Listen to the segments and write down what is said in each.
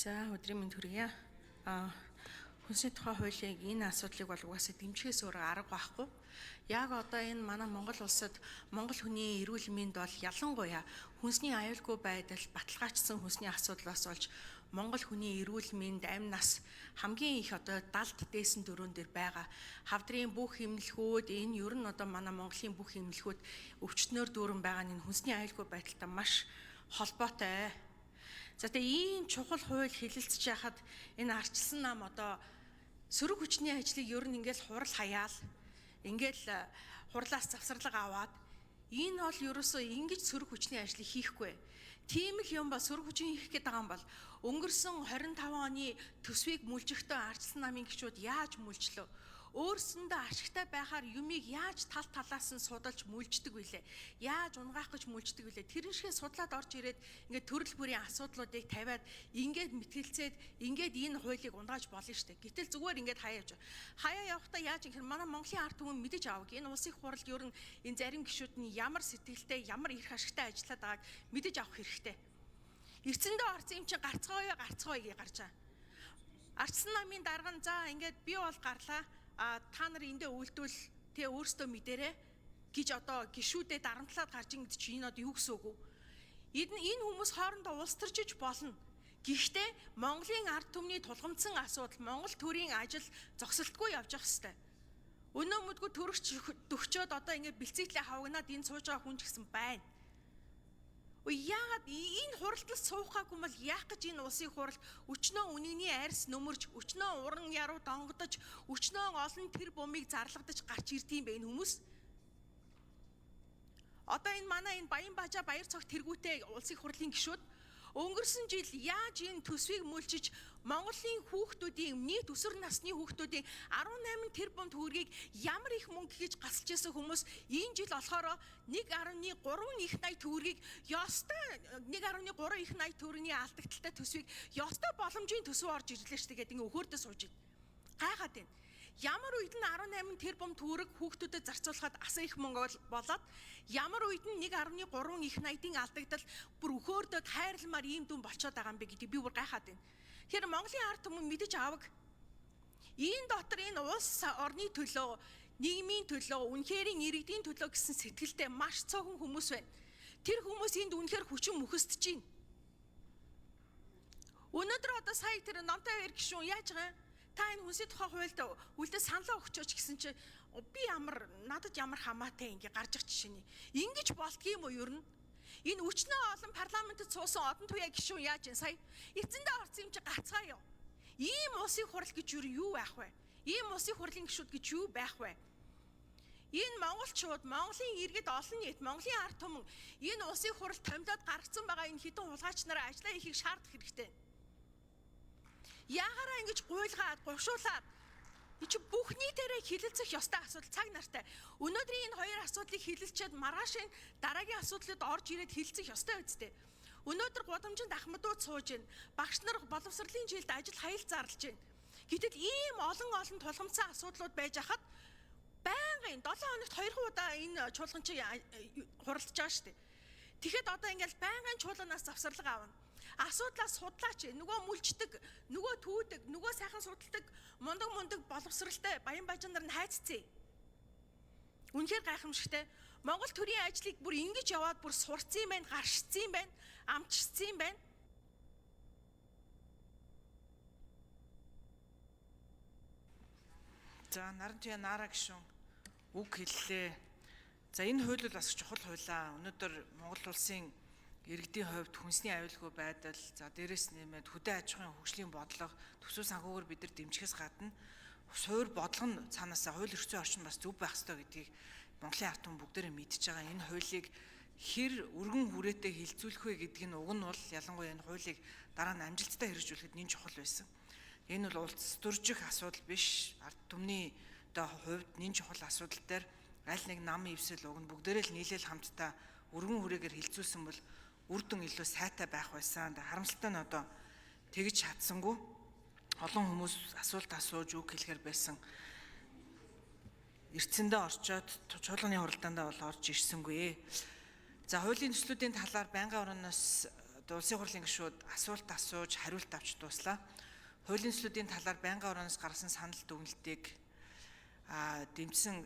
За өдрийн мэнд хүргье. Хүнсний тухай хуулийн энэ асуудлыг бол угаасаа дэмжихээс өөр арга байхгүй. Яг одоо энэ манай Монгол улсад монгол хүний эрүүл мэнд бол ялангуяа хүнсний аюулгүй байдал баталгаажсан хүнсний асуудлаас болж монгол хүний эрүүл мэнд, амь нас хамгийн их одоо далд дээсэн дөрүүн дээр байгаа. Хавдрын бүх эмнэлгүүд энэ ер нь одоо манай Монголын бүх эмнэлгүүд өвчтнөр дүүрэн байгаа энэ хүнсний аюулгүй байдалтай маш холбоотой. За тэгээ ийм чухал хууль хэлэлцэж яхад энэ арчилсан нам одоо сөрөг хүчний ажлыг ер нь ингээл хурал хаяал ингээл хурлаас завсарлага аваад энэ бол ерөөсөө ингэж сөрөг хүчний ажлыг хийхгүй. Тийм л юм ба сөрөг хүчин хийх гээд байгаа юм бол өнгөрсөн 25 оны төсвийг мүлжихдээ арчилсан намын гишүүд яаж мүлжлөө? Өөрсөндөө ашигтай байхаар юмыг яаж тал талаас нь судалж мүлждэг вүлээ? Яаж унгаах гэж мүлждэг вүлээ? Тэр шиг судлаад орж ирээд ингээд төрөл бүрийн асуудлуудыг тавиад ингээд мэтгэлцээд ингээд энэ хуулийг унгааж болно штэ. Гэтэл зүгээр ингээд хаяа явахдаа яаж юм манай Монголын ард түмэн мэдэж авах. Энэ улсын хуралд ер нь энэ зарим гишүүд нь ямар сэтгэлтэй, ямар их ашигтай ажиллаад байгааг мэдэж авах хэрэгтэй. Эцэндээ орсон юм чинь гарцгоё гэж гарч байгаа. Арчсан намын дарга нь за ингээд би бол гарлаа. Та нар эндээ үйлдвэл тэ өөрсдөө мэдэрээ гэж одоо гişүүдээ дарамтлаад гарч ингэж чи энэ одоо юу гэсэн үг вэ? Энэ хүмүүс хоорондоо улс төрчиж болно. Гэхдээ Монголын ард түмний тулгамдсан асуудал, Монгол төрийн ажил зогсолтгүй явж явах ёстой. Өнөө мөдгөө төрөгч төгчөөд одоо ингэ бэлцээтлээ хавгнаад энэ сууж байгаа хүн ч гэсэн байна. Яагаад энэ хуралдалд суухаагүй бол яах гэж энэ улсын хурал өчнөө үнэний арьс нөмөрж, өчнөө уран яруу донгодож, өчнөө олон тэр бумыг зарлагдаж гарч ирдэм бэ энэ хүмүүс? Одоо энэ манай энэ Баянбаажаа баяр цогт тэргүүтэй улсын хурлын гишүүд өнгөрсөн жил яаж энэ төсвийг мүлжиж Монголын хүүхдүүдийн нийт өсвөр насны хүүхдүүдийн 18 тэрбум төгрөгийг ямар их мөнгө хийж гасалж ирсэн хүмүүс энэ жил болохоор 1.3 их 80 төгрөгийг ёстой 1.3 их 80 төгрөгийн алдагдaltaй төсвийг ёстой боломжийн төсөв орж ирлээ шүү дээ гэдэг ингээ өхөөрдөө сууж байна. Гайхаад байна. Ямар үед нь 18 тэрбум төгрөг хүүхдүүдэд зарцуулахад асар их мөнгө болоод ямар үед нь 1.3 их 80-ийн алдагдал бүр өхөөрдөд хайрламаар ийм дүн болчиход байгаа юм бэ гэдэг би бүр гайхаад байна. Тэгэхээр Монголын ард түмэн мэдэж авах энэ дотор энэ улс орны төлөө, нийгмийн төлөө, үнэхэрийн иргэдийн төлөө гэсэн сэтгэлтэй маш цөөхөн хүмүүс байна. Тэр хүмүүс энд үнэхээр хүчин мөхөсдөж байна. Өнөөдөр одоо сая тэр номтой хоёр гишүүн яаж байгаа юм? Та энэ хүнсний тухай хуульд үлдээ саналаа өгчөөч гэсэн чи би надад ямар хамаатай ингэ гарч их жишээний. Ингиж болдгийм үү ер нь? Энэ өчнөө олон парламентд суусан одон туяа гишүүн яаж ин сая эцэндээ орсон юм чи гацгаа юу? Ийм улсын хурал гэж юу байх вэ? Ийм улсын хурлын гишүүд гэж юу байх вэ? Энэ монголчууд, Монголын иргэд олон нийт, Монголын ард түмэн энэ улсын хурал томдоод гаргацсан байгаа энэ хэдэн хулгайч нараа ажиллаа хийхийг шаардах хэрэгтэй. Яагаараа ингэж гуйлгаад, гушуулаад чи бүхний дээрээ хилэлцэх ёстой асуудал цаг нартай. Өнөөдрийн энэ хоёр асуудлыг хилэлчээд маргаашийн дараагийн асуудлууд орж ирээд хилцэх ёстой үстэй. Өнөөдөр гудамжинд ахмадууд сууж байна. Багш нар боловсролын жилд ажил хаял зарлж байна. Гэтэл ийм олон тулгамдсан асуудлууд байж хахад байнгын 7 хоногт 2 удаа энэ чуулган чи хуралдаж байгаа шүү дээ. Тэгэхэд одоо ингээл байнгын чуулганаас завсарлага авна. Асуудлаас судлаач, нөгөө мүлждэг, нөгөө түүдэг, нөгөө сайхан судалдаг, мундаг боловсралтай Баянбаажаа нар нь хайццээ. Үнэхээр гайхамшигтай. Монгол төрийн ажлыг бүр ингэж яваад бүр сурцсан юм байна, гаршицсан юм байна, амжчихсан юм байна. За Нарантуя Нара гишүүн үг хэллээ. За энэ хууль бол бас чухал хуулаа. Өнөөдөр Монгол улсын иргэдийн хувьд хүнсний аюулгүй байдал, за дээрэс нэмээд хөдөө аж ахуйн хөгжлийн бодлого, төсөв санхүүгээр бид нар дэмжихээс гадна суур бодлого нь цаанаасаа хууль эрх зүйн орчин бас зөв байх ёстой гэдгийг Монголын ард түмэн бүгдээрээ мэдж байгаа. Энэ хуулийг хэр өргөн хүрээтэй хилцүүлэх вэ гэдэг нь уг нь бол ялангуяа энэ хуулийг дараа нь амжилттай хэрэгжүүлэхэд нэн чухал байсан. Энэ бол улс төржих асуудал биш, ард түмний хувьд нэн чухал асуудал дээр аль нэг нам ивсэл уг нь бүгдээрээ л нийлээл хамтдаа өргөн хүрээгээр хилцүүлсэн бол үрдэн илүү сайтай байх байсан. Харамсалтай нь одоо тэгж чадсангүй олон хүмүүс асуулт асууж үг хэлэхэр байсан. Эрдсэндээ орчоод чуулганы хуралдаандаа бол орж ирсэнгүй. За хуулийн төслүүдийн талаар байнгын орноос одоо улсын хурлын гишүүд асуулт асууж хариулт авч дуслаа. Хуулийн төслүүдийн талаар байнгын орооноос гарсан санал дүгнэлтийг дэмжсэн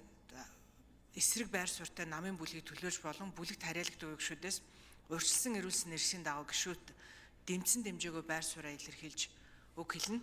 эсрэг байр суурьтай намын бүлгийг төлөөж болон бүлэгт хариалагддаг гишүүдээс урьдчилсан эрүүлсэн нэршийн дагуу гишүүд дэмжсэн дэмжээгүй байр сууриа илэрхийлж үг хэлнэ.